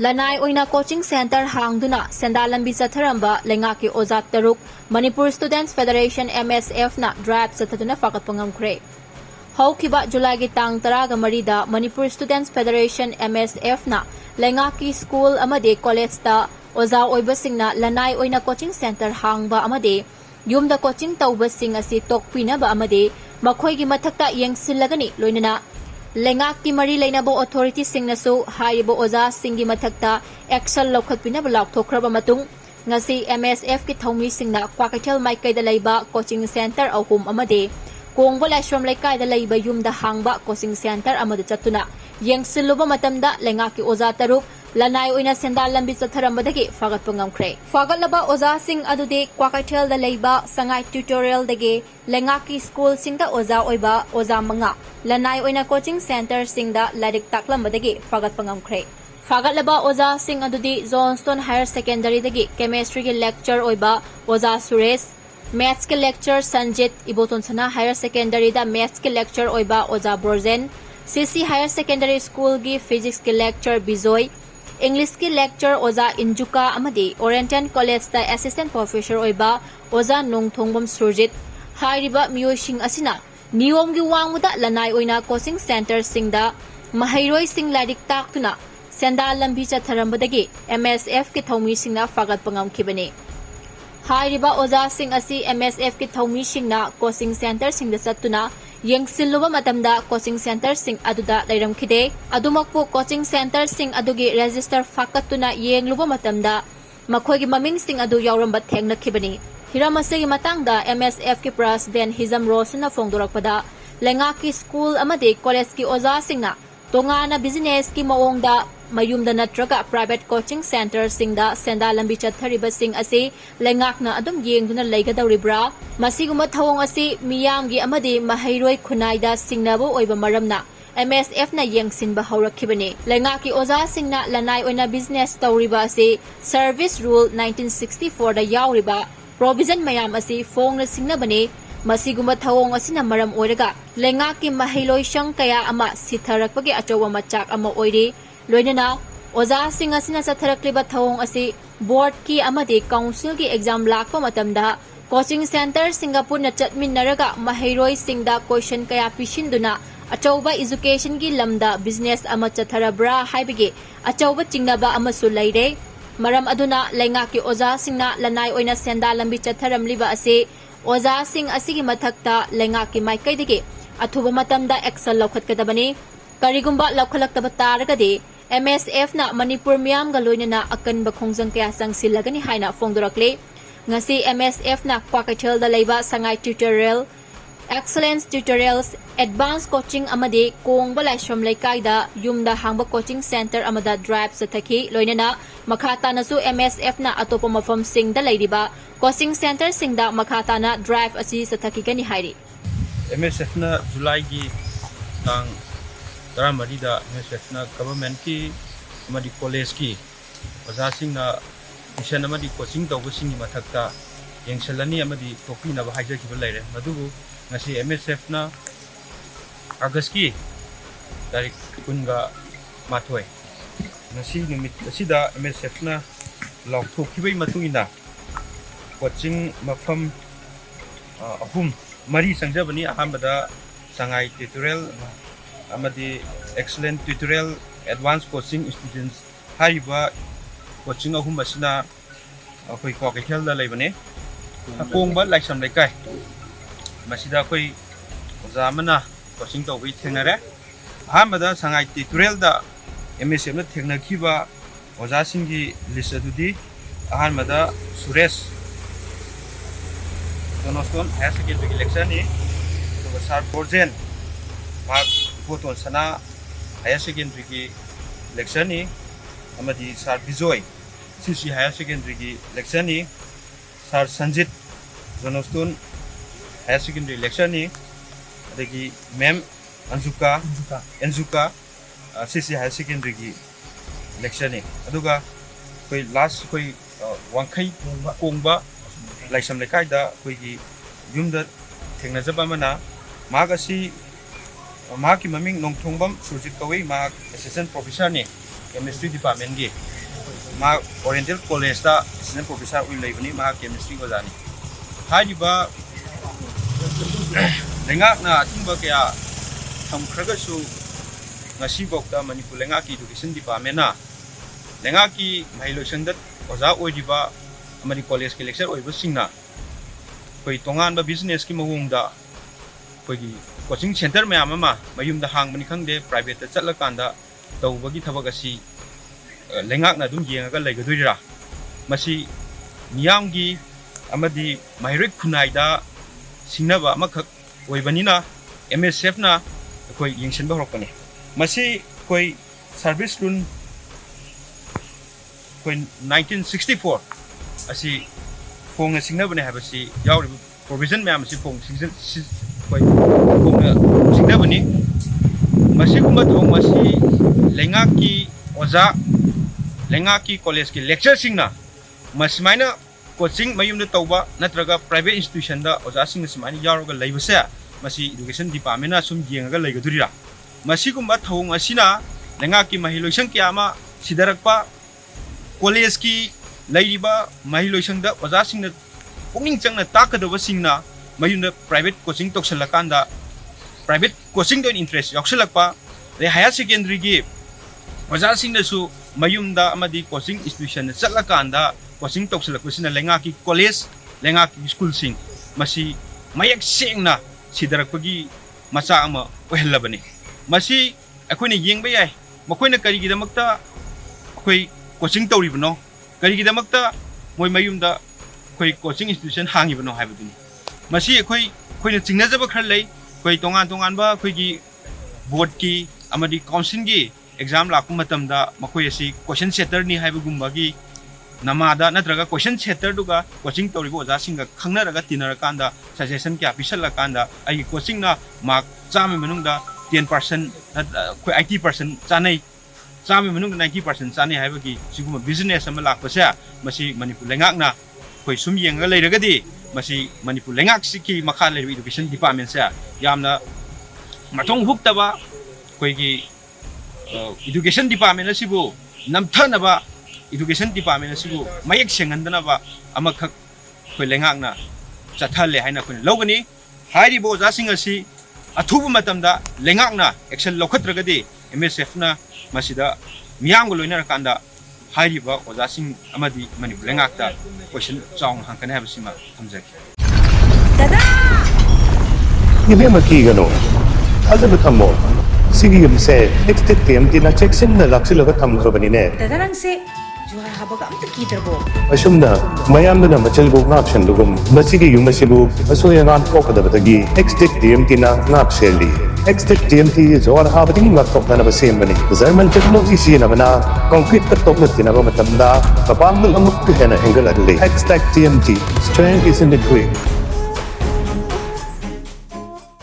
Lanai Oina Coaching Center Hangduna, Sendan Lambi Chatharamba, Leingak ki Oza Taruk, Manipur Students Federation MSF na drive Chathatuna Phagatkhre. Haukiba July ki tang taraga marida Manipur Students Federation MSF na Leingak ki School amade college ta Oza oibasingna Lanai Oina Coaching Center Hangba amade yumda coaching taubasing asi tokpina ba amade makhoi gi mathakta yengsilagani loinana Leingak ki mari leinabo authority singnasu haibo oza singi mathakta action lokhatpina blok thokraba matung ngasi MSF ki thomi singna Phagatkhre maikai da leiba coaching center ahum amade kongbo laishram laikai da leiba yumda hangba coaching center amade chatuna yengsiluba matamda Leingak ki oza taruk Lanai Oina Sendan Lambi Chatharambadagi Phagatkhre. Phagatlaba oza sing adude Phagatkhre da leiba sangai tutorial dage Leingak ki school singda oza oiba oza manga Lanai Oina coaching center singda lairik taklambadagi Phagatkhre. Phagatlaba oza sing adude Johnston Higher Secondary dagi chemistry ki lecture oiba oza Suresh, maths ki lecture Sanjit Ibotonsana Higher Secondary da maths ki lecture oiba oza Borzen, CC Higher Secondary School ki physics ki lecture Bijoy, English ki lecture oza Injuka amadi Oriental College da assistant professor oiba oza Nongthongbam Surjit hairiba miyosing asina niyom gi wangmuda Lanai Oina coaching center singda mahairoi sing lairik taktuna Sendan Lambi Chatharambadagi MSF ki thomi singna Phagatkhre hairiba oza sing asi MSF ki thomi singna coaching center singda chatuna yengsiluba matamda coaching center sing aduda leiramkhide adumakpu coaching center sing adugi register fakatuna yengluba matamda makhoigi maming sing adu yauramba thengnakhibani hiramase matangda MSF ki president Hizam Rosna fongdorakpada Leingak ki school amade college ki oza singna tongana business ki maongda mayumda natraga private coaching center singda Sendan Lambi Chathariba sing ase Leingak na adum yengduna leigadawribra masiguma thawong ase miyamgi amade mahairoi khunaida singnabo oiba maramna MSF na yengsinba haurakibani Leingak ki oza singna Lanai Oina business tawriba ase service rule 1964 da yawriba provision mayam ase fongna singnabani masiguma thawong asina maram oiraga Leingak ki mahailoi shang kaya ama sitharakpagi achowa machak ama oiri loinana oza sing asina satharakliba thawong asi board ki amade council ki exam lakpa matamda coaching center Singapore na chatminaraga mahairoi singda question kaya pishinduna achauba education ki lamda business ama chatharabra haibige achauba chingnaba amasu leire maram aduna Leingak ki oza singna Lanai Oina Sendan Lambi Chatharamliba ase oza sing asigi mathakta Leingak ki maikai dege athuba matamda action lokhatkadabani karigumba lokhalaktaba taragade MSF na Manipur miyam ga loinana akanba khongjang kaya sangsilagani haina fongdorakle ngasi MSF na Phagatkhre da leiba sangai tutorial excellence tutorials advanced coaching amade kongba laishram laikai da yumda hangba coaching center amada drive sathaki loinana makhata nasu MSF na atopa mafam sing da leiriba coaching center singda makhata na drive asi sathaki gani hairi MSF na July gi tang Taramari MSF na government ki amadi college ki oza sing na mission amadi coaching tawba singi mathakta yengselani amadi topi na bahaija ki laire madubu ngasi MSF na August ki tarik kunga mathoi ngasi numit asida MSF na lok thokibai matungina coaching mafam ahum mari sangjabani ahambada sangai tutorial amadi excellent tutorial advanced coaching students haiba coaching ahum basina akoi Phagatkhre da leibane akongba laisam laikai masida akoi oza mana coaching tawbi thenare ahambada sangai tutorial da MSF na thengnakiba oza singi list adudi ahambada Suresh Johnston Higher Secondary election ni to sar Borzen Photon sana Higher Secondary ki election ni amadi sar Bijoy CC Higher Secondary ki election ni sar Sanjit Johnston Higher Secondary election ni adagi ma'am Anjuka CC Higher Secondary ki election ni aduga koi last koi wangkai kongba laisam laikai da koi gi yumda thengnajaba mana magasi maki maming Nongthongbam Surjit kawai ma assistant professor ni chemistry department gi मा oriental college दा assistant professor उइ लेबनी मा chemistry ओजानी हाइबा लेंगाक ना अथिंबा कया थमख्रगसु ngasi bokta manipur lengak ki education department na lengak ki mahiloisang dat oja oidiba amadi college ki lecture oiba singna koi tongan ba business ki mahung da koi gi coaching center mayam ama mayum da hang bani khangde private ta chatla kanda tawba gi thabak asi lengak na dum yenga ga laigadurira masi miyam gi amadi mairik khunai da singnaba amakhak oibanina MSF na koi yengsin ba horokani masi koi service run koi 1964 asi phong singna bane habasi yauri provision mayam asi phong season koi phong singna bane masi kumba thong masi lengak ki college ki lecture singna masmaina coaching mayum da tawba natraga private institution da oja sing smaini yaroga leibase masi education department na sum yenga leigadurira masigumba thong asina lengak ki mahiloisang kyama sidarakpa college ki leiriba mahiloisang da oja singna pungning changna takadaba singna mayunda private coaching toksalakanda private coaching do interest yaksalakpa re higher secondary gi oja singna su mayunda amadi coaching institution chatlakanda coaching toksalakusina lengak ki college lengak ki school sing masi mayak sengna sidarakpagi macha ama ohelabani masi akoina yengba yai makoina karigidamakta akoi coaching tawribano karigidamakta moi mayumda koi coaching institution hangibano haibaduni masi akoina chingnajaba khar lei koi tongan ba koi gi board ki amadi council gi exam lakpu matamda makoi asi question setter ni haibagumba gi namada natraga question setter duga coaching tawribo oja singa khangnaraga tinarkanda suggestion kya pisalakanda ai coaching na mark chame manungda 10% koi 80% chanai chame manung 90% chanai haibagi siguma business ama lakpasa masi manipur lengak na koi sum yenga leiragadi masi manipur lengak siki makha leir education department sa yamna matong huktaba koi gi education department asibu namthana ba education department asibu mayak sengandana ba amakhak koi lengak na chathale haina koi logani hairi bo ja singasi athubu matamda lengakna action lokhatragadi MSF na masida miyamgo loinara kanda hairiba ojasing amadi manipur lengakta question chong hankane habsima thamjaki dada ibe maki gano azab thammo sigi yumse next TMT na section na laksilaga thamkhrabani ne dada rangse juhar habaga amta kidarbo asumna mayamna machalbo ngapshan lugum masigi yumasibu asoyangan kokadabadagi next TMT na ngapseli next TMT juhar habadi ngaptokna basembani German technology sina bana concrete ka tokna tinaba matamda kapamul amuk hena angle adli next TMT strength is in the quick